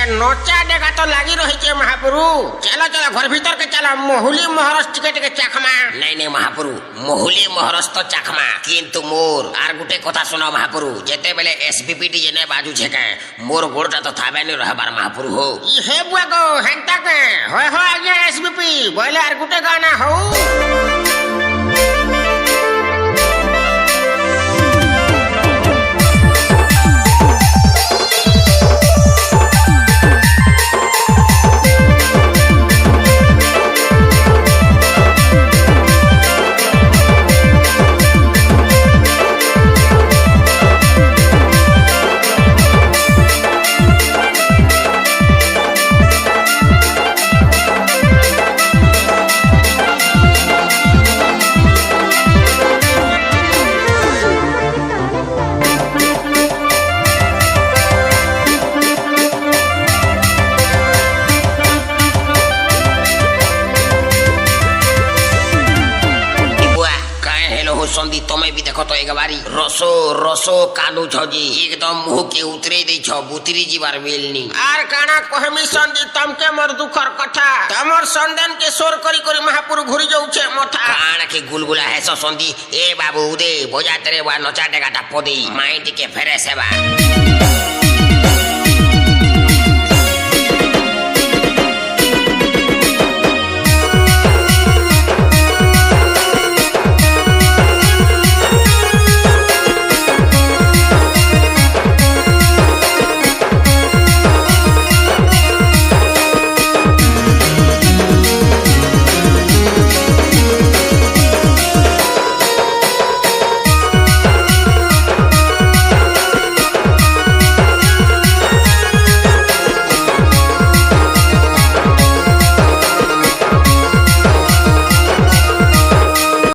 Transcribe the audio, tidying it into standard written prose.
नचा डेगा तो लगी रही छे महाप्रभु। चलो चलो घर भीतर के चलो मोहुली महरस टिके चाखमा। नहीं नहीं महाप्रभु मोहुली महरस तो चाखमा किंतु मोर आर गुटे कथा सुनो महाप्रभु जेते बेले एसबीपीटी जेने बाजू छेके मोर गोड़टा तो थाबे नहीं रहबार महाप्रभु हो हे बुआ को हेंता के होय हो आज्ञा एसबीपी बोले आर गुटे गाना हो। संदी तुम्हें भी देखो तो एक बारी रसो रसो कालू छजी एकदम मुंह के उतरे दे छ बुतरी जीवार बेलनी आर काना कहमी संदी तमके मोर दुखर कथा तमर संदन के सोर करी करी महापुर घुरी जाऊ छे मथा काना के गुलगुला है सो संदी ए बाबू उदे बोजा तेरे वा नचा डेगाटा पदी माइंड के फेरे सेवा